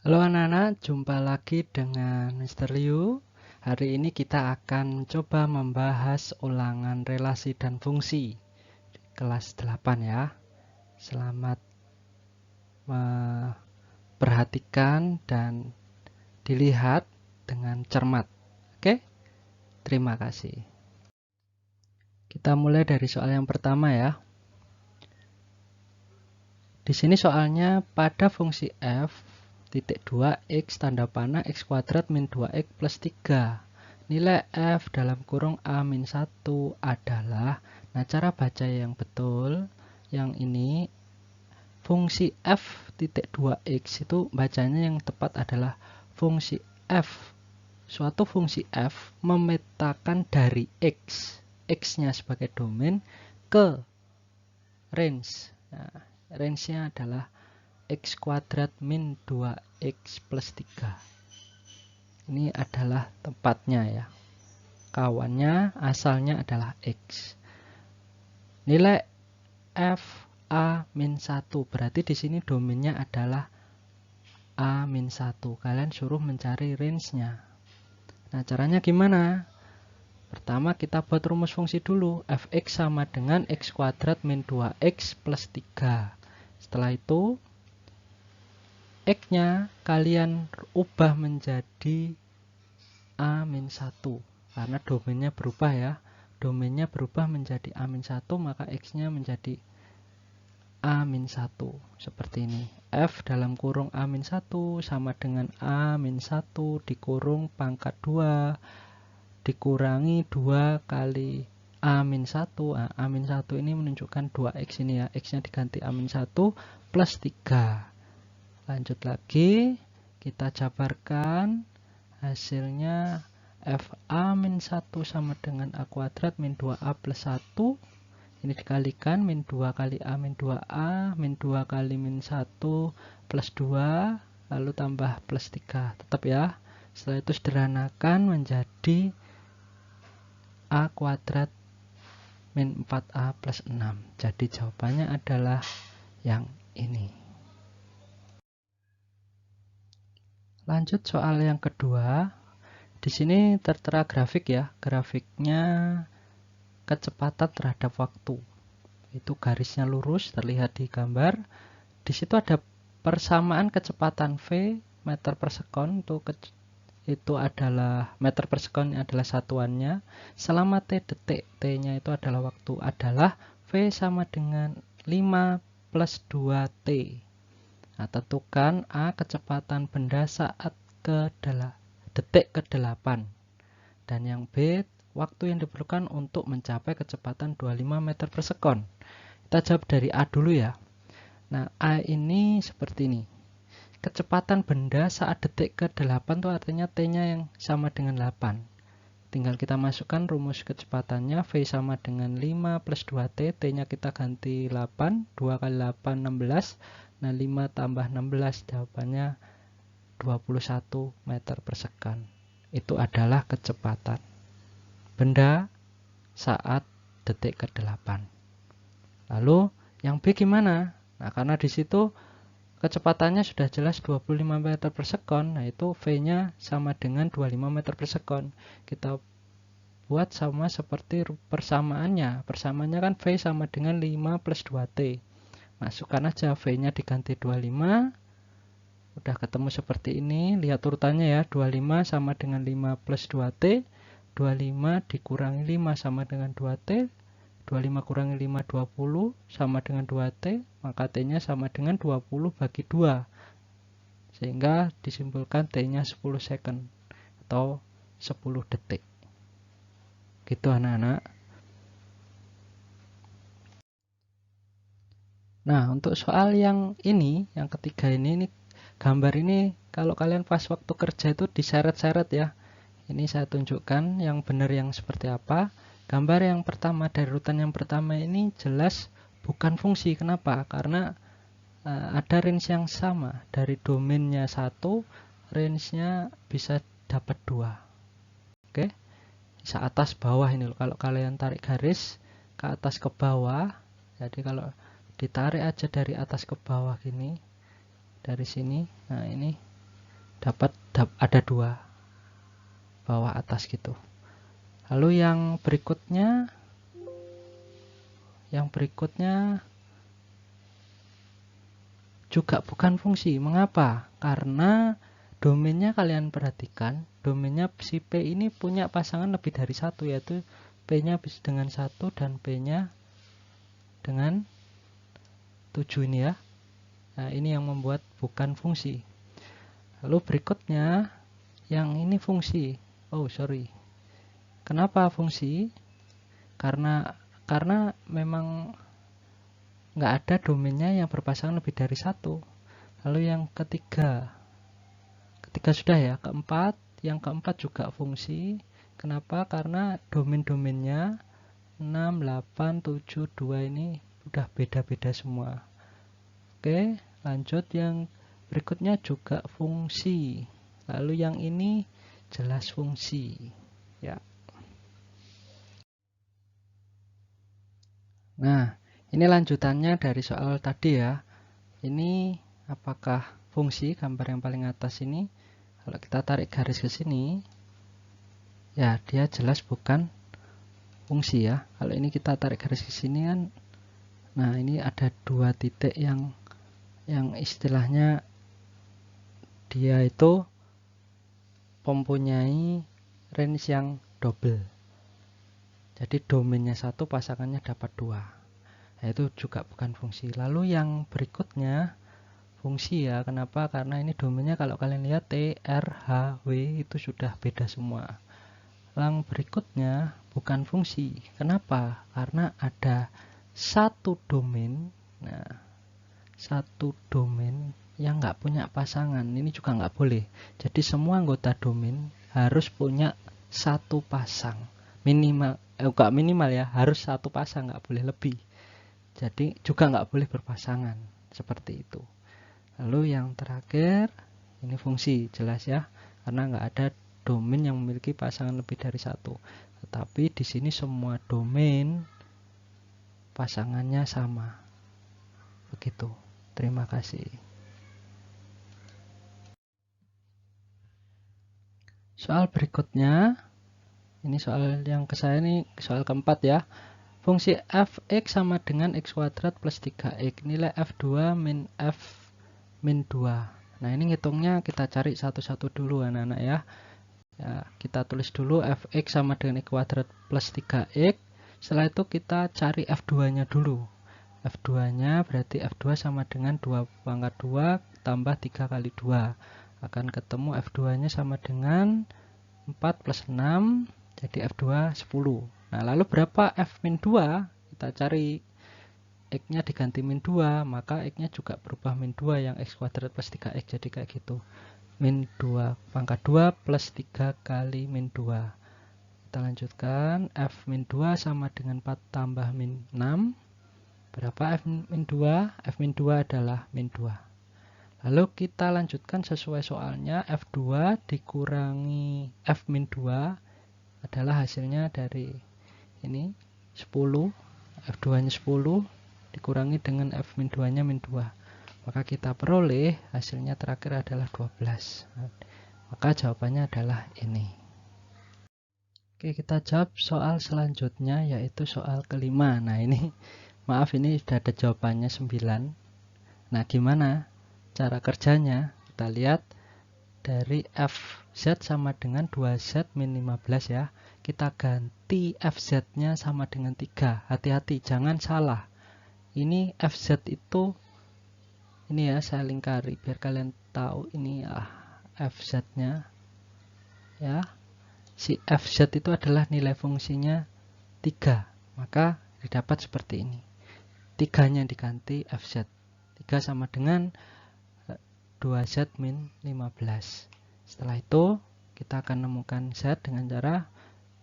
Halo anak-anak, jumpa lagi dengan Mr. Liu. Hari ini kita akan coba membahas ulangan relasi dan fungsi di kelas 8 ya. Selamat memperhatikan dan dilihat dengan cermat. Oke? Terima kasih. Kita mulai dari soal yang pertama ya. Di sini soalnya pada fungsi f titik 2x tanda panah x kuadrat min 2x plus 3. Nilai f dalam kurung a min 1 adalah, nah cara baca yang betul, yang ini fungsi f titik 2x itu bacanya yang tepat adalah fungsi f. Suatu fungsi f memetakan dari x-nya sebagai domain ke range. Nah, range-nya adalah x kuadrat min 2x plus 3. Ini adalah tempatnya ya. Kawannya asalnya adalah x. Nilai f a min 1. Berarti di sini domainnya adalah a min 1. Kalian suruh mencari range-nya. Nah, caranya gimana? Pertama kita buat rumus fungsi dulu. Fx sama dengan x kuadrat min 2x plus 3. Setelah itu x-nya kalian ubah menjadi A-1 karena domainnya berubah ya. Domainnya berubah menjadi A-1, maka x-nya menjadi A-1 seperti ini. F dalam kurung A-1 sama dengan A-1 dikurung pangkat 2 dikurangi 2 kali A-1. Nah, A-1 ini menunjukkan 2x ini ya. X-nya diganti A-1 plus 3. Lanjut lagi, kita jabarkan hasilnya FA min 1 sama dengan A kuadrat min 2A plus 1. Ini dikalikan min 2 kali A min 2A, min 2 kali min 1 plus 2, lalu tambah plus 3. Tetap ya, setelah itu sederhanakan menjadi A kuadrat min 4A plus 6. Jadi jawabannya adalah yang ini. Lanjut soal yang kedua. Di sini tertera grafik ya. Grafiknya kecepatan terhadap waktu. Itu garisnya lurus terlihat di gambar. Di situ ada persamaan kecepatan V meter per sekon. Itu adalah meter per sekon adalah satuannya. Selama T detik, T-nya itu adalah waktu, adalah V sama dengan 5 plus 2T. Nah, tentukan A kecepatan benda saat detik ke-8. Dan yang B, waktu yang diperlukan untuk mencapai kecepatan 25 meter per sekon. Kita jawab dari A dulu ya. Nah, A ini seperti ini. Kecepatan benda saat detik ke-8 itu artinya T-nya yang sama dengan 8. Tinggal kita masukkan rumus kecepatannya. V sama dengan 5 plus 2T. T-nya kita ganti 8. 2 kali 8, 16. Nah, 5 tambah 16, jawabannya 21 meter per sekon. Itu adalah kecepatan benda saat detik ke-8. Lalu, yang B gimana? Nah, karena di situ kecepatannya sudah jelas 25 meter per sekon, nah itu V-nya sama dengan 25 meter per sekon. Kita buat sama seperti persamaannya. Persamaannya kan V sama dengan 5 plus 2T. Masukkan aja V-nya diganti 25. Udah ketemu seperti ini. Lihat urutannya ya. 25 sama dengan 5 plus 2T. 25 dikurangi 5 sama dengan 2T. 25 kurangi 5, 20 sama dengan 2T. Maka T-nya sama dengan 20 bagi 2. Sehingga disimpulkan T-nya 10 second atau 10 detik. Gitu anak-anak. Nah, untuk soal yang ini, yang ketiga ini gambar ini kalau kalian pas waktu kerja itu diseret-seret ya. Ini saya tunjukkan yang benar yang seperti apa. Gambar yang pertama dari urutan yang pertama ini jelas bukan fungsi. Kenapa? Karena ada range yang sama. Dari domainnya 1, range-nya bisa dapat 2. Oke. Bisa atas bawah ini loh. Kalau kalian tarik garis ke atas ke bawah, jadi kalau ditarik aja dari atas ke bawah gini, dari sini, nah ini ada 2 bawah atas gitu. Lalu yang berikutnya juga bukan fungsi. Mengapa? Karena domainnya kalian perhatikan, domainnya si P ini punya pasangan lebih dari 1, yaitu P-nya dengan 1 dan P-nya dengan 7 ini ya. Nah, ini yang membuat bukan fungsi. Lalu berikutnya, yang ini fungsi. Oh, sorry. Kenapa fungsi? Karena memang nggak ada domainnya yang berpasangan lebih dari 1. Lalu yang ketiga sudah ya, yang keempat juga fungsi. Kenapa? Karena domain-domainnya 6, 8, 7, 2 ini udah beda-beda semua. Oke, lanjut yang berikutnya juga fungsi. Lalu yang ini jelas fungsi ya. Nah, ini lanjutannya dari soal tadi ya. Ini apakah fungsi, gambar yang paling atas ini? Kalau kita tarik garis ke sini, ya dia jelas bukan fungsi ya. Kalau ini kita tarik garis ke sini kan, nah ini ada 2 titik yang istilahnya dia itu mempunyai range yang double. Jadi domainnya 1, pasangannya dapat 2. Nah, itu juga bukan fungsi. Lalu yang berikutnya fungsi ya. Kenapa? Karena ini domainnya kalau kalian lihat T, R, H, W itu sudah beda semua. Yang berikutnya bukan fungsi. Kenapa? Karena ada satu domain. Nah, satu domain yang nggak punya pasangan. Ini juga nggak boleh. Jadi semua anggota domain harus punya satu pasang. Nggak minimal ya, harus satu pasang, nggak boleh lebih. Jadi juga nggak boleh berpasangan, seperti itu. Lalu yang terakhir, ini fungsi, jelas ya, karena nggak ada domain yang memiliki pasangan lebih dari 1. Tetapi di sini semua domain pasangannya sama. Begitu. Terima kasih. Soal berikutnya, ini soal yang ke saya ini soal keempat ya. Fungsi f(x) sama dengan x kuadrat plus 3x. Nilai f2 min f min 2. Nah, ini ngitungnya kita cari satu-satu dulu anak-anak ya. Kita tulis dulu f(x) sama dengan x kuadrat plus 3x. Setelah itu kita cari f2-nya dulu. F2-nya berarti f2 sama dengan 2 pangkat 2 tambah 3 kali 2. Akan ketemu f2-nya sama dengan 4 plus 6, jadi f2 10. Nah, lalu berapa f min 2? Kita cari. X-nya diganti min 2, maka X-nya juga berubah min 2 yang X kuadrat plus 3X, jadi kayak gitu. Min 2 pangkat 2 plus 3 kali min 2. Kita lanjutkan, F min 2 sama dengan 4 tambah min 6. Berapa F min 2? F min 2 adalah min 2. Lalu kita lanjutkan sesuai soalnya, F2 dikurangi F min 2 adalah hasilnya dari ini 10, F2-nya 10 dikurangi dengan F min 2-nya min 2. Maka kita peroleh hasilnya terakhir adalah 12. Maka jawabannya adalah ini. Oke, kita jawab soal selanjutnya, yaitu soal kelima. Nah, ini maaf, ini sudah ada jawabannya 9. Nah, gimana cara kerjanya? Kita lihat dari FZ sama dengan 2Z min 15 ya. Kita ganti FZ-nya sama dengan 3. Hati-hati, jangan salah. Ini FZ itu, ini ya, saya lingkari biar kalian tahu ini ya FZ-nya ya. Si FZ itu adalah nilai fungsinya 3, maka didapat seperti ini. 3-nya diganti FZ. 3 sama dengan 2Z min 15. Setelah itu kita akan menemukan Z dengan cara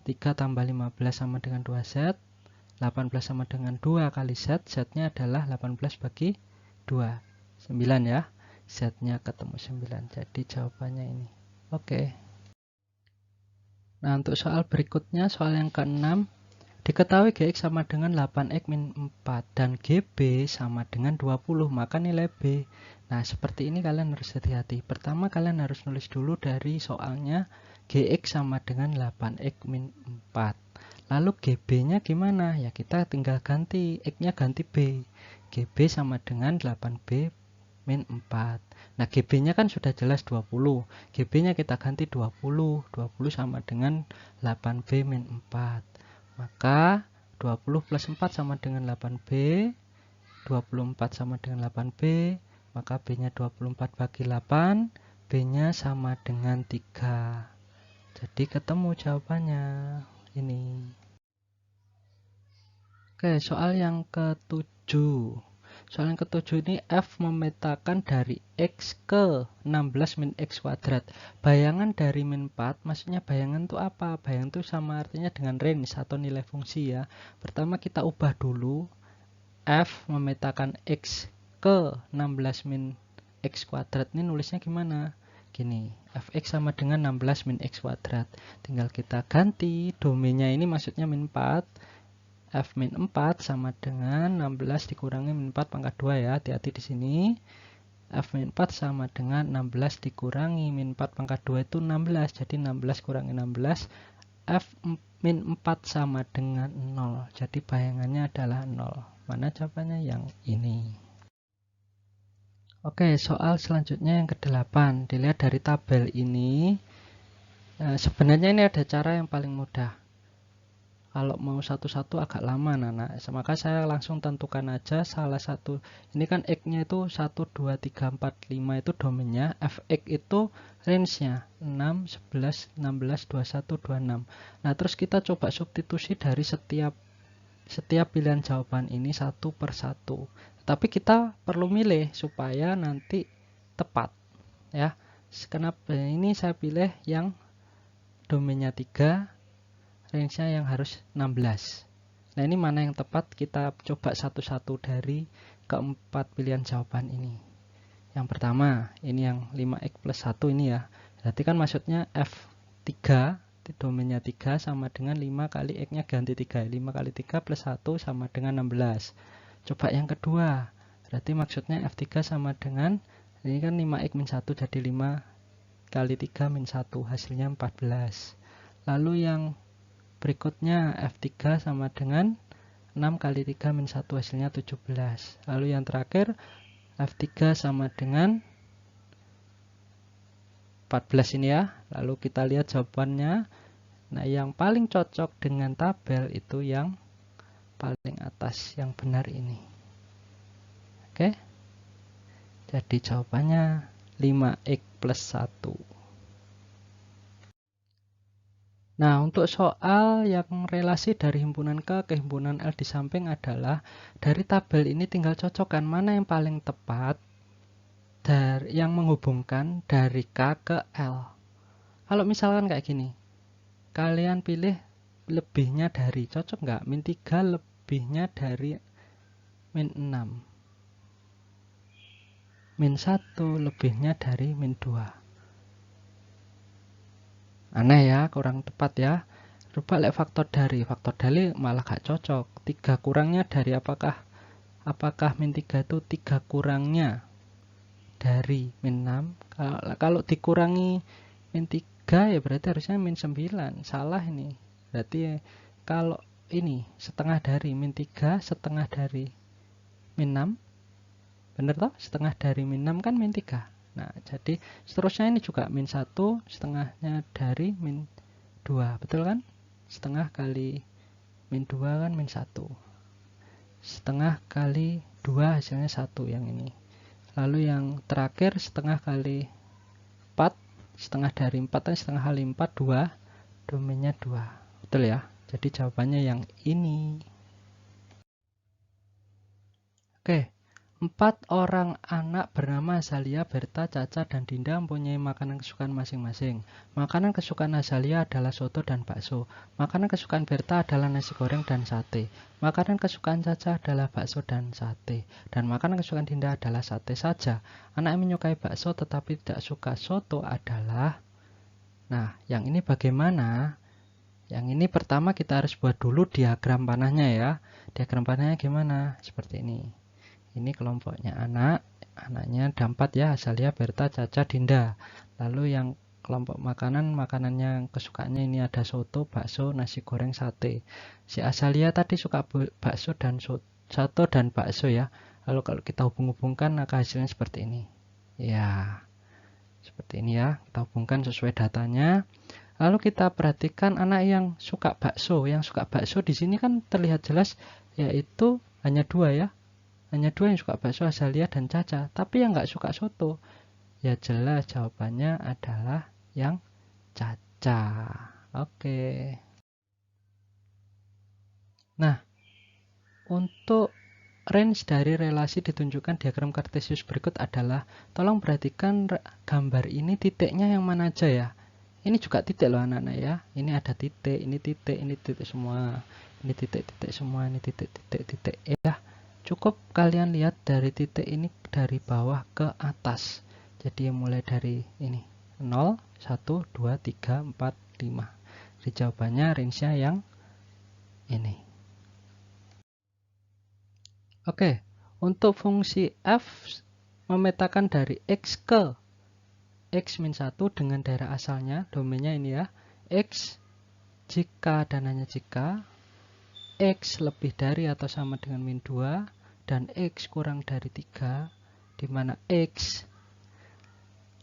3 tambah 15 sama dengan 2Z. 18 sama dengan 2 kali Z, Z-nya adalah 18 bagi 2, 9 ya. Z-nya ketemu 9, jadi jawabannya ini. Oke. Nah, untuk soal berikutnya, soal yang ke-6, Diketahui GX sama dengan 8X min 4 dan GB sama dengan 20, maka nilai B. Nah, seperti ini kalian harus hati-hati. Pertama, kalian harus nulis dulu dari soalnya GX sama dengan 8X min 4. Lalu GB-nya gimana? Ya, kita tinggal ganti, X-nya ganti B. GB sama dengan 8B min 4. Nah, GB-nya kan sudah jelas 20. GB-nya kita ganti 20. 20 sama dengan 8B min 4. Maka 20 plus 4 sama dengan 8B, 24 sama dengan 8B, maka B-nya 24 bagi 8, B-nya sama dengan 3. Jadi ketemu jawabannya ini. Oke, soal yang ketujuh. Soal yang ketujuh ini F memetakan dari X ke 16 min X kuadrat. Bayangan dari min 4, maksudnya bayangan itu apa? Bayangan itu sama artinya dengan range atau nilai fungsi ya. Pertama kita ubah dulu. F memetakan X ke 16 min X kuadrat. Ini nulisnya gimana? Gini, Fx sama dengan 16 min X kuadrat. Tinggal kita ganti, domainnya ini maksudnya min 4. F min 4 sama dengan 16 dikurangi min 4 pangkat 2 ya. Hati-hati di sini. F min 4 sama dengan 16 dikurangi min 4 pangkat 2 itu 16. Jadi 16 kurangi 16. F min 4 sama dengan 0. Jadi bayangannya adalah 0. Mana jawabannya? Yang ini. Oke, soal selanjutnya yang ke-8. Dilihat dari tabel ini. Sebenarnya ini ada cara yang paling mudah. Kalau mau satu-satu agak lama, Nana. Maka saya langsung tentukan aja salah satu. Ini kan X-nya itu 1, 2, 3, 4, 5 itu domainnya. Fx itu range-nya 6, 11, 16, 21, 26. Nah, terus kita coba substitusi dari setiap pilihan jawaban ini satu per satu. Tapi kita perlu milih supaya nanti tepat. Ya, kenapa ini saya pilih yang domainnya 3, range-nya yang harus 16. Nah, ini mana yang tepat? Kita coba satu-satu dari keempat pilihan jawaban ini. Yang pertama, ini yang 5x plus 1 ini ya. Berarti kan maksudnya F3, domainnya 3 sama dengan 5 kali x-nya ganti 3. 5 kali 3 plus 1 sama dengan 16. Coba yang kedua. Berarti maksudnya F3 sama dengan, ini kan 5x min 1, jadi 5 kali 3 min 1. Hasilnya 14. Lalu yang berikutnya F3 sama dengan 6 kali 3 min 1, hasilnya 17. Lalu yang terakhir F3 sama dengan 14 ini ya. Lalu kita lihat jawabannya. Nah, yang paling cocok dengan tabel itu yang paling atas, yang benar ini. Oke. Jadi jawabannya 5x plus 1. Nah, untuk soal yang relasi dari himpunan K ke himpunan L di samping adalah dari tabel ini tinggal cocokkan mana yang paling tepat dari yang menghubungkan dari K ke L. Kalau misalkan kayak gini, kalian pilih lebihnya dari, cocok nggak? Min 3 lebihnya dari min 6. Min 1 lebihnya dari min 2. Aneh ya, kurang tepat ya. Coba lihat faktor dari malah gak cocok. 3 kurangnya dari apakah min 3 itu 3 kurangnya dari min 6. Kalau dikurangi min 3 ya berarti harusnya min 9. Salah ini. Berarti kalau ini setengah dari min 3, setengah dari min 6. Bener toh? Setengah dari min 6 kan min 3. Nah, jadi seterusnya ini juga min 1, setengahnya dari min 2. Betul kan? Setengah kali min 2 kan min 1. Setengah kali 2 hasilnya 1 yang ini. Lalu yang terakhir setengah kali 4. Setengah dari 4 kan setengah kali 4, 2. Domainnya 2. Betul ya? Jadi jawabannya yang ini. Oke. 4 orang anak bernama Azalia, Berta, Caca, dan Dinda mempunyai makanan kesukaan masing-masing. Makanan kesukaan Azalia adalah soto dan bakso. Makanan kesukaan Berta adalah nasi goreng dan sate. Makanan kesukaan Caca adalah bakso dan sate. Dan makanan kesukaan Dinda adalah sate saja. Anak yang menyukai bakso tetapi tidak suka soto adalah... Nah, yang ini bagaimana? Yang ini pertama kita harus buat dulu diagram panahnya ya. Diagram panahnya gimana? Seperti ini. Ini kelompoknya anak, anaknya ada 4 ya, Azalia, Berta, Caca, Dinda. Lalu yang kelompok makanan, makanannya kesukaannya ini ada soto, bakso, nasi goreng, sate. Si Azalia tadi suka bakso dan soto dan bakso ya. Lalu kalau kita hubung-hubungkan maka hasilnya seperti ini. Ya, seperti ini ya. Kita hubungkan sesuai datanya. Lalu kita perhatikan anak yang suka bakso. Yang suka bakso di sini kan terlihat jelas yaitu hanya 2 ya. Hanya 2 yang suka bakso, Azalia dan Caca. Tapi yang nggak suka soto, ya jelas jawabannya adalah yang Caca. Oke. Nah, untuk range dari relasi ditunjukkan diagram kartesius berikut adalah, tolong perhatikan gambar ini titiknya yang mana aja ya. Ini juga titik loh anak-anak ya. Ini ada titik, ini titik semua. Ini titik-titik semua, ini titik-titik ya. Cukup kalian lihat dari titik ini dari bawah ke atas. Jadi mulai dari ini 0, 1, 2, 3, 4, 5. Jadi jawabannya range-nya yang ini. Oke, untuk fungsi f memetakan dari x ke x-1 dengan daerah asalnya, domainnya ini ya. X jika dan hanya jika x lebih dari atau sama dengan min 2 dan X kurang dari 3, di mana X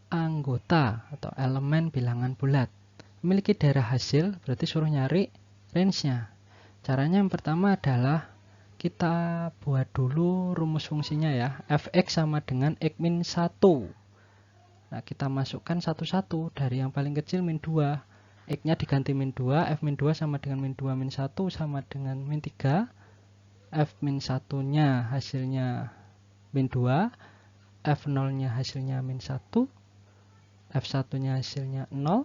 anggota atau elemen bilangan bulat memiliki daerah hasil, berarti suruh nyari range-nya. Caranya yang pertama adalah kita buat dulu rumus fungsinya ya. Fx sama dengan X min 1. Nah, kita masukkan satu-satu dari yang paling kecil min 2. X-nya diganti min 2, F min 2 sama dengan min 2 min 1 sama dengan min 3. F min 1-nya hasilnya min 2, F0-nya hasilnya min 1, F1-nya hasilnya 0,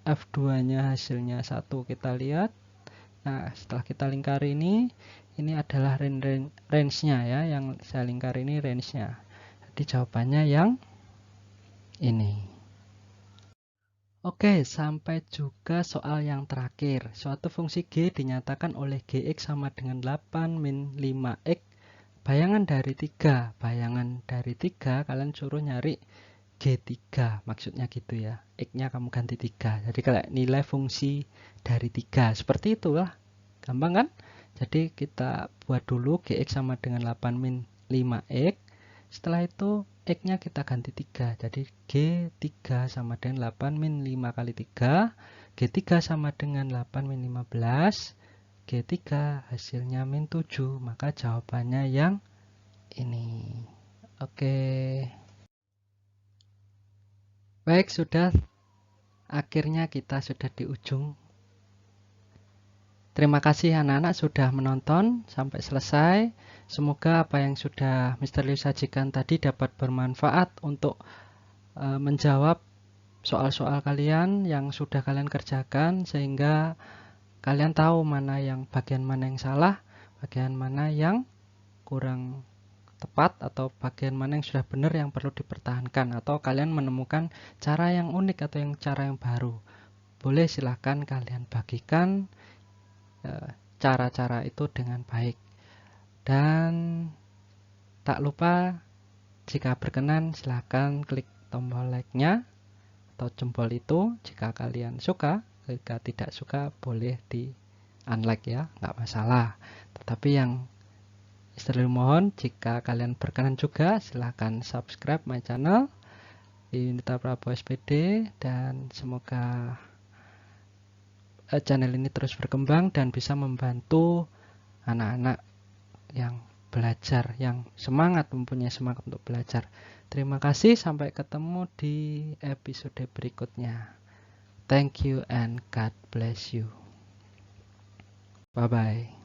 F2-nya hasilnya 1. Kita lihat. Nah, setelah kita lingkari ini adalah range-nya ya, yang saya lingkari ini range-nya. Jadi jawabannya yang ini. Oke, sampai juga soal yang terakhir. Suatu fungsi G dinyatakan oleh Gx sama dengan 8 min 5x. Bayangan dari 3. Bayangan dari 3 kalian suruh nyari G3. Maksudnya gitu ya. X-nya kamu ganti 3. Jadi kalau nilai fungsi dari 3. Seperti itulah. Gampang kan? Jadi kita buat dulu Gx sama dengan 8 min 5x. Setelah itu X-nya kita ganti 3. Jadi G3 sama dengan 8 min 5 kali 3. G3 sama dengan 8 min 15. G3 hasilnya min 7. Maka jawabannya yang ini. Oke. Baik, sudah. Akhirnya kita sudah di ujung. Terima kasih anak-anak sudah menonton sampai selesai. Semoga apa yang sudah Mr. Liu sajikan tadi dapat bermanfaat untuk menjawab soal-soal kalian yang sudah kalian kerjakan, sehingga kalian tahu bagian mana yang salah, bagian mana yang kurang tepat, atau bagian mana yang sudah benar yang perlu dipertahankan, atau kalian menemukan cara yang unik atau cara yang baru. Boleh silahkan kalian bagikan cara-cara itu dengan baik. Dan tak lupa, jika berkenan silahkan klik tombol like-nya atau jempol itu jika kalian suka. Jika tidak suka boleh di unlike ya, nggak masalah. Tetapi yang Mr. mohon, jika kalian berkenan juga silahkan subscribe my channel Yunita Prabowo SPD, dan semoga channel ini terus berkembang dan bisa membantu anak-anak yang belajar, yang mempunyai semangat untuk belajar. Terima kasih, sampai ketemu di episode berikutnya. Thank you and God bless you. Bye-bye.